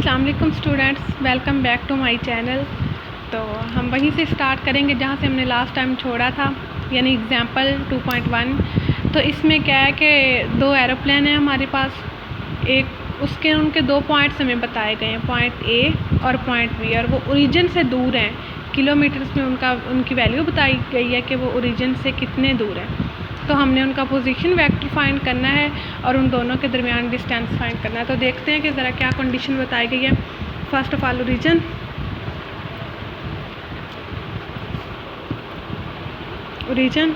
अस्सलाम वालेकुम students, welcome back to my channel. तो हम वहीं से स्टार्ट करेंगे जहाँ से हमने लास्ट टाइम छोड़ा था, यानी एग्जांपल 2.1। तो इसमें क्या है कि दो एरोप्लेन हैं हमारे पास, एक उसके उनके दो पॉइंट्स हमें बताए गए हैं, पॉइंट ए और पॉइंट बी, और वो ओरिजिन से दूर हैं। किलोमीटर्स में उनकी वैल्यू बताई गई है कि वो ओरिजिन से कितने दूर हैं। तो हमने उनका पोजीशन वेक्टर फाइंड करना है और उन दोनों के दरमियान डिस्टेंस फाइंड करना है। तो देखते हैं कि ज़रा क्या कंडीशन बताई गई है। फर्स्ट ऑफ ऑल ओरिजिन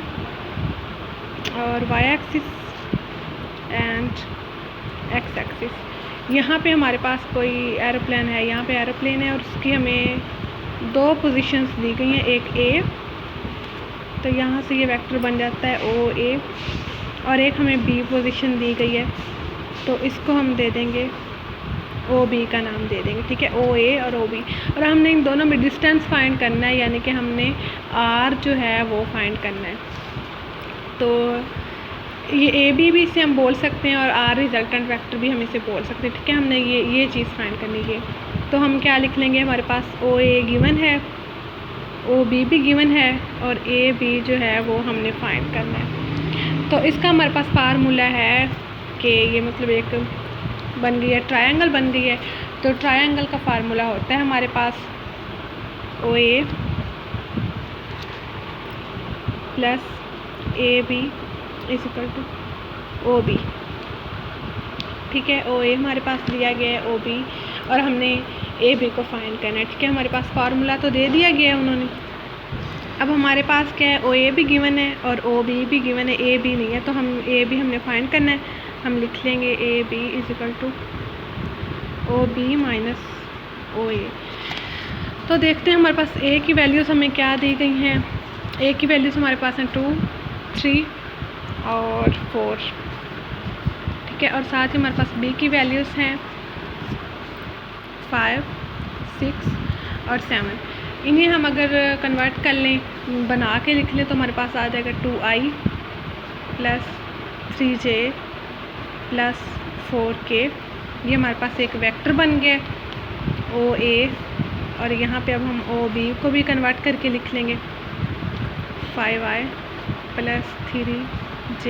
और y axis and x axis. यहाँ पे हमारे पास कोई एरोप्लेन है, यहाँ पे एरोप्लेन है और उसकी हमें दो पोजीशंस दी गई हैं, एक ए, तो यहाँ से ये वेक्टर बन जाता है ओ ए, और एक हमें बी पोजीशन दी गई है, तो इसको हम दे देंगे ओ बी का नाम दे देंगे, ठीक है, ओ ए और ओ बी। और हमने इन दोनों में डिस्टेंस फाइंड करना है, यानी कि हमने आर जो है वो फाइंड करना है। तो ये ए बी भी इसे हम बोल सकते हैं और आर रिजल्टेंट वेक्टर भी हम इसे बोल सकते हैं, ठीक है। हमने ये चीज़ फाइंड करनी है। तो हम क्या लिख लेंगे, हमारे पास ओ ए गिवन है, ओ बी भी गिवन है, और ए बी जो है वो हमने फाइंड करना है। तो इसका हमारे पास फार्मूला है कि ये मतलब एक बन गई है, ट्रायंगल बन गई है। तो ट्रायंगल का फार्मूला होता है हमारे पास O A plus A B is equal to O B, ठीक है। ओ ए हमारे पास दिया गया है, ओ बी, और हमने ए बी को फाइंड करना है, ठीक है। हमारे पास फार्मूला तो दे दिया गया है उन्होंने। अब हमारे पास क्या है, ओ ए भी गिवन है और ओ बी भी गिवन है, ए बी नहीं है, तो हम ए बी हमने फाइंड करना है। हम लिख लेंगे A B is equal to O B minus O A. तो देखते हैं हमारे पास ए की वैल्यूज़ हमें क्या दी गई हैं। ए की वैल्यूज़ हमारे पास हैं 2, 3 और 4, ठीक है। और साथ ही हमारे पास बी की वैल्यूज़ हैं 5, 6 और 7। इन्हें हम अगर कन्वर्ट कर लें, बना के लिख लें, तो हमारे पास आ जाएगा 2i plus 3j plus 4k। ये हमारे पास एक वेक्टर बन गया ओ ए, और यहाँ पे अब हम ओ बी को भी कन्वर्ट करके लिख लेंगे 5i plus 6j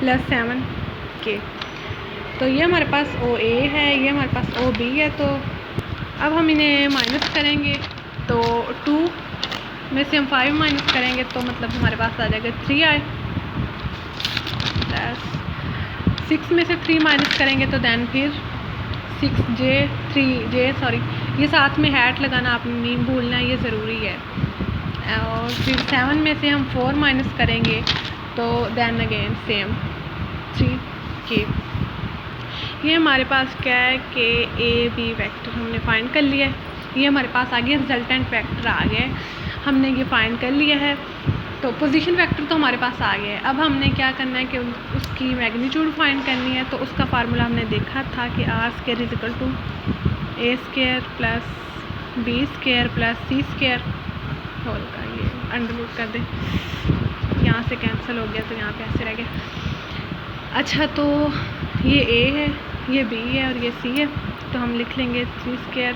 plus 7k। तो ये हमारे पास ओ ए है, ये हमारे पास ओ बी है। तो अब हम इन्हें माइनस करेंगे, तो 2 में से हम 5 माइनस करेंगे तो मतलब हमारे पास आ जाएगा 3i, प्लस 6 में से 3 माइनस करेंगे तो दैन फिर 3j, ये साथ में हैट लगाना आप नहीं भूलना, ये ज़रूरी है। और फिर 7 में से हम 4 माइनस करेंगे तो दैन अगेन सेम 3k। ये हमारे पास क्या है कि ए बी वेक्टर हमने फाइंड कर लिया है। ये हमारे पास आ गया, रिजल्टेंट वेक्टर आ गया है, हमने ये फाइंड कर लिया है। तो पोजीशन वेक्टर तो हमारे पास आ गया है। अब हमने क्या करना है कि उसकी मैग्नीट्यूड फाइंड करनी है। तो उसका फार्मूला हमने देखा था कि r square is equal to a square plus b square plus c square whole का, ये अंडररूट कर दें, यहाँ से कैंसिल हो गया तो यहाँ पे ऐसे रह गया। अच्छा, तो ये ए है, ये बी है और ये सी है, तो हम लिख लेंगे 3 square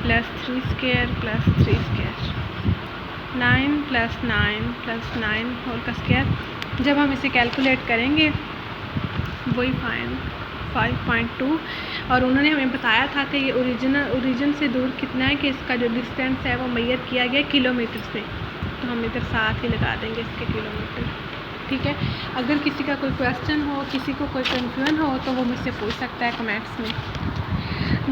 plus 3 square plus 3 square, 9 plus 9 plus 9 whole का स्क्वायर। जब हम इसे कैलकुलेट करेंगे वही 5.2, और उन्होंने हमें बताया था कि ये ओरिजिन से दूर कितना है, कि इसका जो डिस्टेंस है वो मेजर किया गया किलोमीटर्स में। तो हम इधर साथ ही लगा देंगे इसके किलोमीटर, ठीक है। अगर किसी का कोई क्वेश्चन हो, किसी को कोई कन्फ्यूजन हो, तो वो मुझसे पूछ सकता है कमेंट्स में।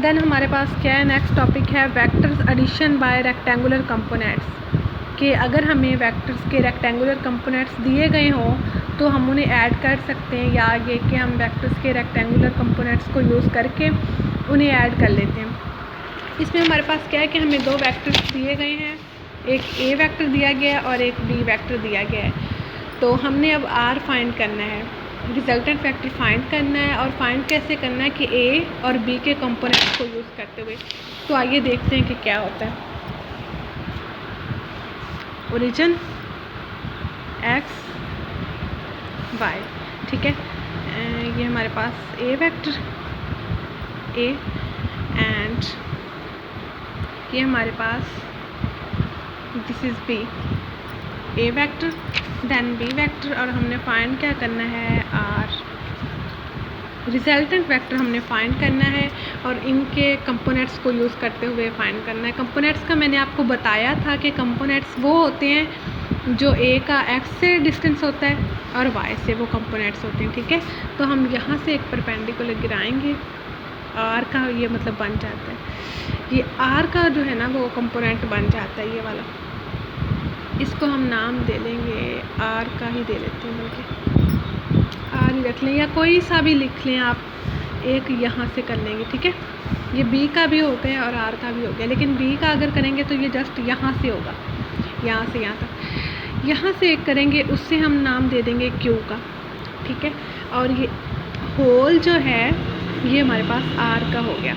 देन हमारे पास क्या है, नेक्स्ट टॉपिक है vectors addition by rectangular components. कि अगर हमें वेक्टर्स के रेक्टेंगुलर कंपोनेंट्स दिए गए हों तो हम उन्हें ऐड कर सकते हैं, या आगे कि हम वेक्टर्स के रेक्टेंगुलर कंपोनेंट्स को यूज़ करके उन्हें ऐड कर लेते हैं। इसमें हमारे पास क्या है कि हमें दो वेक्टर्स दिए गए हैं, एक ए वेक्टर दिया गया है और एक बी वेक्टर दिया गया है। तो हमने अब आर फाइंड करना है, रिजल्टेंट वेक्टर फाइंड करना है, और फाइंड कैसे करना है कि ए और बी के कंपोनेंट्स को यूज़ करते हुए। तो आइए देखते हैं कि क्या होता है। ओरिजिन एक्स वाई, ठीक है। ये हमारे पास ए वेक्टर ए एंड ये हमारे पास this is B, A vector then B vector, और हमने फाइंड क्या करना है, आर रिजल्टेंट वेक्टर हमने फाइंड करना है और इनके कंपोनेंट्स को यूज़ करते हुए फाइंड करना है। कंपोनेंट्स का मैंने आपको बताया था कि कंपोनेंट्स वो होते हैं जो ए का एक्स से डिस्टेंस होता है और वाई से वो कंपोनेंट्स होते हैं, ठीक है। तो हम यहाँ से एक परपेंडिकुलर गिराएंगे, आर का ये मतलब बन जाता है, ये आर का जो है ना वो कंपोनेंट बन जाता है, ये वाला। इसको हम नाम दे लेंगे, आर का ही दे लेते हैं, बल्कि आर ही रख लें या कोई सा भी लिख लें आप, एक यहाँ से कर लेंगे, ठीक है। ये बी का भी हो गया और आर का भी हो गया, लेकिन बी का अगर करेंगे तो ये जस्ट यहाँ से होगा, यहाँ से यहाँ तक। यहाँ से एक करेंगे उससे हम नाम दे देंगे क्यू का, ठीक है। और ये होल जो है ये हमारे पास आर का हो गया।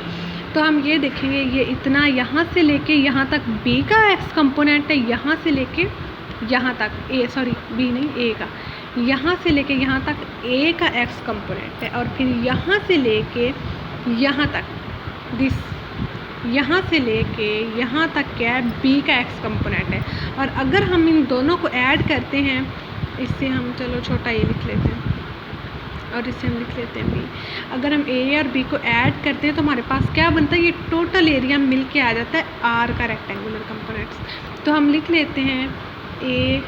तो हम ये देखेंगे ये इतना यहाँ से लेके यहाँ तक बी का एक्स कंपोनेंट है, यहाँ से लेके यहाँ तक बी नहीं ए का, यहाँ से लेके यहाँ तक ए का एक्स कंपोनेंट है, और फिर यहाँ से लेके यहाँ तक दिस, यहाँ से लेके यहाँ तक क्या है, बी का एक्स कंपोनेंट है। और अगर हम इन दोनों को ऐड करते हैं, इससे हम चलो छोटा ए लिख लेते हैं और इसे हम लिख लेते हैं बी। अगर हम ए और बी को ऐड करते हैं तो हमारे पास क्या बनता है, ये टोटल एरिया मिल के आ जाता है आर का रेक्टेंगुलर कंपोनेंट्स। तो हम लिख लेते हैं ए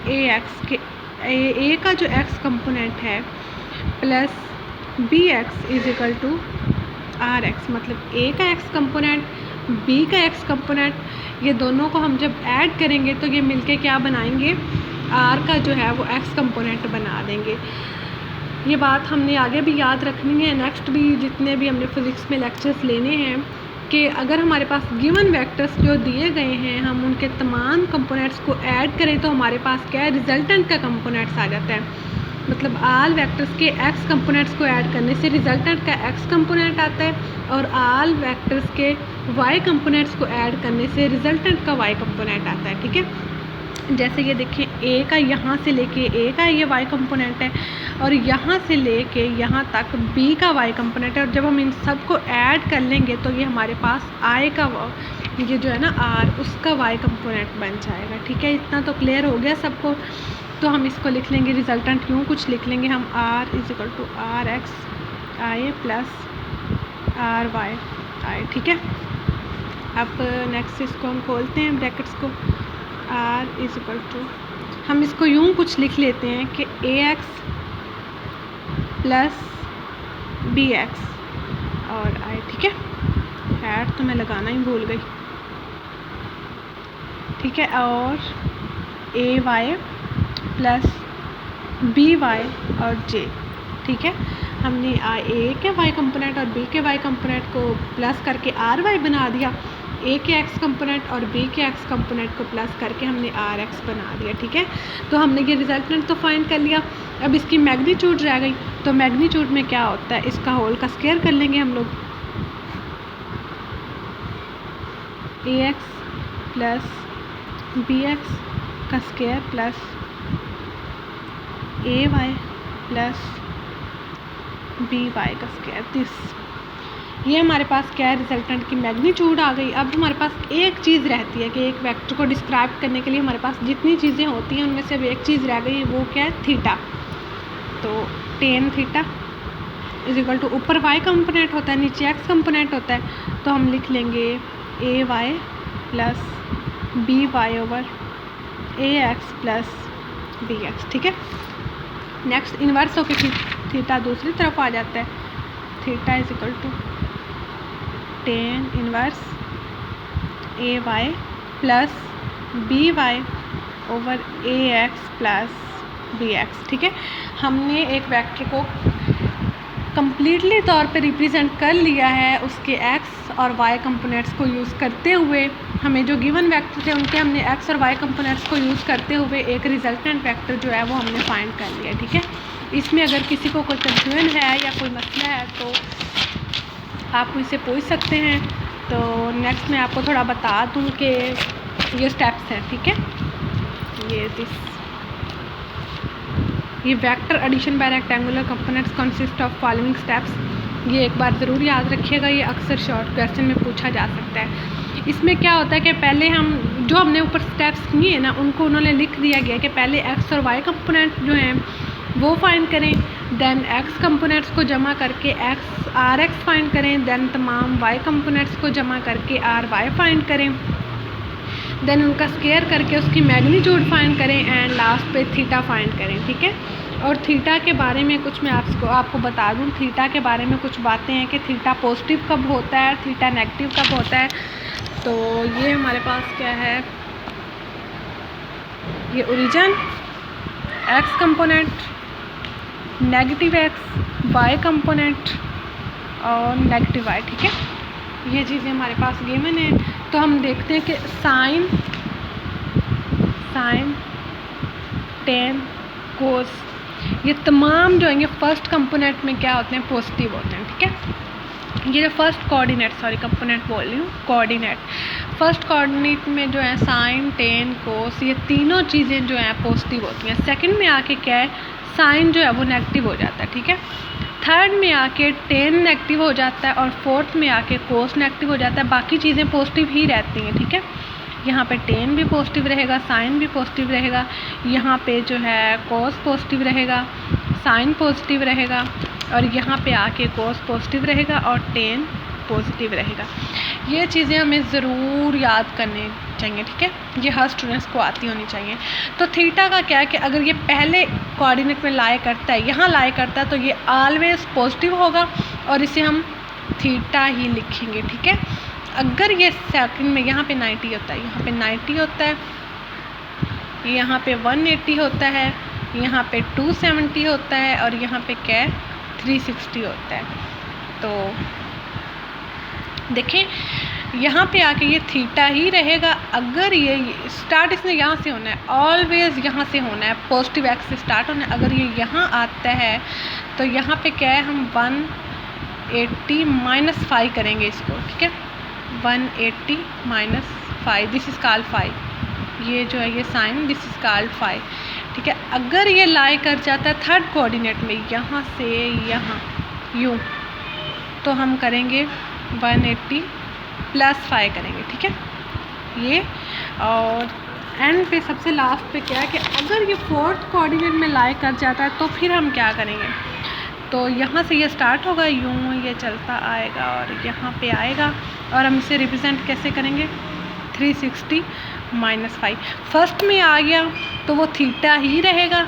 एक्स के ए का जो एक्स कंपोनेंट है plus B x is equal to are x, मतलब ए का एक्स कंपोनेंट बी का एक्स कंपोनेंट, ये दोनों को हम जब ऐड करेंगे तो ये मिलके क्या बनाएंगे, आर का जो है वो एक्स कंपोनेंट बना देंगे। ये बात हमने आगे भी याद रखनी है, नेक्स्ट भी जितने भी हमने फिज़िक्स में लेक्चर्स लेने हैं, कि अगर हमारे पास गिवन वेक्टर्स जो दिए गए हैं हम उनके तमाम कंपोनेंट्स को ऐड करें तो हमारे पास क्या है, रिजल्टेंट का कंपोनेंट्स आ जाता है। मतलब आल वेक्टर्स के एक्स कंपोनेंट्स को ऐड करने से रिजल्टेंट का एक्स कंपोनेंट आता है, और आल वेक्टर्स के वाई कंपोनेंट्स को ऐड करने से रिजल्टेंट का वाई कंपोनेंट आता है, ठीक है। जैसे ये देखें ए का यहाँ से लेके ए का ये वाई कंपोनेंट है, और यहाँ से लेके यहाँ तक बी का वाई कंपोनेंट है, और जब हम इन सब को ऐड कर लेंगे तो ये हमारे पास आई का ये जो है ना आर, उसका वाई कंपोनेंट बन जाएगा, ठीक है। इतना तो क्लियर हो गया सबको। तो हम इसको लिख लेंगे रिजल्टेंट यूँ कुछ लिख लेंगे हम, R is equal to are x i plus R y i, ठीक है। अब नेक्स्ट इसको हम खोलते हैं ब्रैकेट्स को, आर इज इक्वल टू, हम इसको यूँ कुछ लिख लेते हैं कि ए एक्स प्लस बी एक्स और आई, ठीक है। ऐड तो मैं लगाना ही भूल गई, ठीक है। और ए वाई प्लस बी वाई और जे, ठीक है। हमने ए के वाई कंपोनेंट और बी के वाई कंपोनेंट को प्लस करके आर वाई बना दिया, ए के एक्स कंपोनेंट और बी के एक्स कंपोनेंट को प्लस करके हमने आर एक्स बना दिया, ठीक है। तो हमने ये रिजल्टेंट तो फाइंड कर लिया। अब इसकी मैग्नीट्यूड रह गई, तो मैग्नीट्यूड में क्या होता है, इसका होल का स्क्वायर कर लेंगे हम लोग, ए एक्स प्लस बी एक्स का स्क्वायर प्लस ए वाई प्लस बी वाई का स्क्वायर, दिस। ये हमारे पास क्या है, रिजल्टेंट की मैग्नीट्यूड आ गई। अब हमारे पास एक चीज़ रहती है कि एक वेक्टर को डिस्क्राइब करने के लिए हमारे पास जितनी चीज़ें होती हैं उनमें से अब एक चीज़ रह गई, वो क्या है, थीटा। तो tan theta is equal to, ऊपर वाई कंपोनेंट होता है नीचे एक्स कंपोनेंट होता है, तो हम लिख लेंगे A y plus B y over A x plus B x, ठीक है। नेक्स्ट इन्वर्स होके थीटा दूसरी तरफ आ जाता है, theta is equal to tan inverse a y plus B y over A x plus B x, ठीक है। हमने एक वेक्टर को कम्प्लीटली तौर पे रिप्रेजेंट कर लिया है, उसके एक्स और वाई कंपोनेंट्स को यूज़ करते हुए। हमें जो गिवन वेक्टर थे उनके हमने एक्स और वाई कंपोनेंट्स को यूज़ करते हुए एक रिजल्टेंट वेक्टर जो है वो हमने फाइंड कर लिया, ठीक है। इसमें अगर किसी को कोई कंफ्यूजन है या कोई मसला है तो आप मुझसे पूछ सकते हैं। तो नेक्स्ट मैं आपको थोड़ा बता दूँ कि ये स्टेप्स हैं, ठीक है। ये vector addition by rectangular components consist of following steps. ये एक बार ज़रूर याद रखिएगा, ये अक्सर शॉर्ट क्वेश्चन में पूछा जा सकता है। इसमें क्या होता है कि पहले हम जो हमने ऊपर स्टेप्स किए हैं ना, उनको उन्होंने लिख दिया गया कि पहले एक्स और वाई कंपोनेंट जो हैं वो फाइंड करें, देन एक्स कंपोनेंट्स को जमा करके एक्स आर एक्स फाइंड करें, देन तमाम वाई कंपोनेंट्स को जमा करके आर वाई फाइंड करें, देन उनका स्क्वायर करके उसकी मैग्नीट्यूड फाइंड करें, एंड लास्ट पे थीटा फाइंड करें। ठीक है, और थीटा के बारे में कुछ मैं आपको बता दूं, थीटा के बारे में कुछ बातें हैं कि थीटा पॉजिटिव कब होता है, थीटा नेगेटिव कब होता है। तो ये हमारे पास क्या है, ये origin, x component, negative x, y component और नेगेटिव वाई। ठीक है, ये चीज़ें हमारे पास गिवन है। तो हम देखते हैं कि साइन, टेन, कोस, ये तमाम जो हैं ये फर्स्ट कंपोनेंट में क्या होते हैं, पॉजिटिव होते हैं। ठीक है, ये जो फर्स्ट कोऑर्डिनेट, सॉरी कंपोनेंट बोल रही हूँ, कोऑर्डिनेट, फर्स्ट कोऑर्डिनेट में जो है साइन, टेन, कोस, ये तीनों चीज़ें जो हैं पॉजिटिव होती हैं। सेकंड में आके क्या है, साइन जो है वो नेगेटिव हो जाता है। ठीक है, थर्ड में आके टेन नेगेटिव हो जाता है और फोर्थ में आके कोस नेगेटिव हो जाता है। बाकी चीज़ें पॉजिटिव ही रहती हैं। ठीक है, यहाँ पे टेन भी पॉजिटिव रहेगा, साइन भी पॉजिटिव रहेगा, यहाँ पे जो है कोस पॉजिटिव रहेगा, साइन पॉजिटिव रहेगा, और यहाँ पे आके कोस पॉजिटिव रहेगा और टेन पॉजिटिव रहेगा। ये चीज़ें हमें ज़रूर याद करनी चाहिए। ठीक है, ये हर स्टूडेंट्स को आती होनी चाहिए। तो थीटा का क्या है कि अगर ये पहले कोऑर्डिनेट में लाई करता है, यहाँ लाई करता है, तो ये ऑलवेज पॉजिटिव होगा और इसे हम थीटा ही लिखेंगे। ठीक है, अगर ये सेकंड में यहाँ पे 90 होता है, यहाँ पे 90 होता है, यहाँ पे 180 होता है, यहाँ पे 270 होता है और यहाँ पे क्या है 360 होता है। तो देखें यहाँ पे आके ये थीटा ही रहेगा। अगर ये स्टार्ट इसने यहाँ से होना है, ऑलवेज यहाँ से होना है, पॉजिटिव एक्स से स्टार्ट होना है। अगर ये यहाँ आता है तो यहाँ पे क्या है, हम 180 माइनस 5 करेंगे इसको। ठीक है, 180 माइनस 5, दिस इज़ कॉल्ड 5। ये जो है ये साइन, दिस इज़ कॉल्ड 5। ठीक है, अगर ये लाई कर जाता है थर्ड कोऑर्डिनेट में, यहाँ से यहाँ यूँ, तो हम करेंगे 180 प्लस 5 करेंगे। ठीक है, ये और एंड पे सबसे लास्ट पे क्या है कि अगर ये फोर्थ कोऑर्डिनेट में लाई कर जाता है तो फिर हम क्या करेंगे, तो यहाँ से ये स्टार्ट होगा, यूँ ये चलता आएगा और यहाँ पे आएगा, और हम इसे रिप्रेजेंट कैसे करेंगे, 360 माइनस 5। फर्स्ट में आ गया तो वो थीटा ही रहेगा,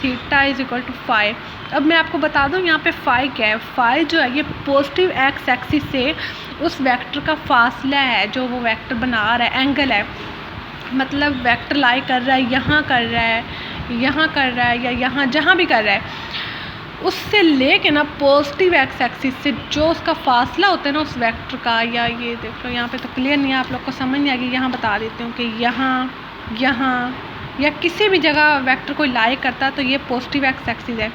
थीटा इज इक्वल टू 5। अब मैं आपको बता दूं यहाँ पे 5 क्या है, 5 जो है ये पॉजिटिव एक्स एक्सिस से उस वेक्टर का फासला है, जो वो वेक्टर बना रहा है, एंगल है, मतलब वेक्टर लाई कर रहा है, यहाँ कर रहा है, यहाँ कर रहा है, या यहाँ जहाँ भी कर रहा है, उससे लेके ना पॉजिटिव एक्स एक्सिस से जो उसका फासला होता है ना उस वेक्टर का, या ये देख लो यहाँ पे तो क्लियर नहीं है, आप लोग को समझ नहीं आएगी, यहाँ बता देती हूँ कि यहाँ या किसी भी जगह वेक्टर कोई लाई करता तो ये पॉजिटिव एक्स एक्सिस है।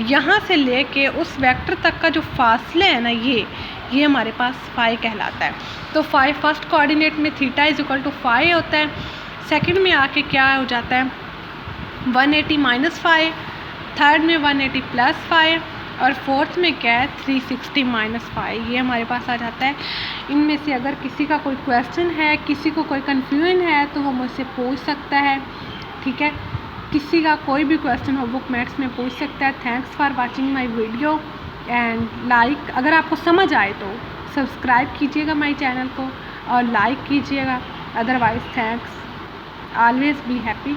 यहाँ से लेके उस वेक्टर तक का जो फासला है ना, ये हमारे पास 5 कहलाता है। तो 5 फर्स्ट कोऑर्डिनेट में थीटा इज इक्वल टू 5 होता है। सेकंड में आके क्या हो जाता है, 180 माइनस 5, थर्ड में 180 प्लस 5, और फोर्थ में क्या है 360 माइनस 5, ये हमारे पास आ जाता है। इनमें से अगर किसी का कोई क्वेश्चन है, किसी को कोई कन्फ्यूजन है तो वो मुझसे पूछ सकता है। ठीक है, किसी का कोई भी क्वेश्चन हो बुक मैथ्स में पूछ सकता है। Thanks for watching my video and like, अगर आपको समझ आए तो सब्सक्राइब कीजिएगा माय चैनल को और लाइक कीजिएगा। Otherwise thanks, always be happy.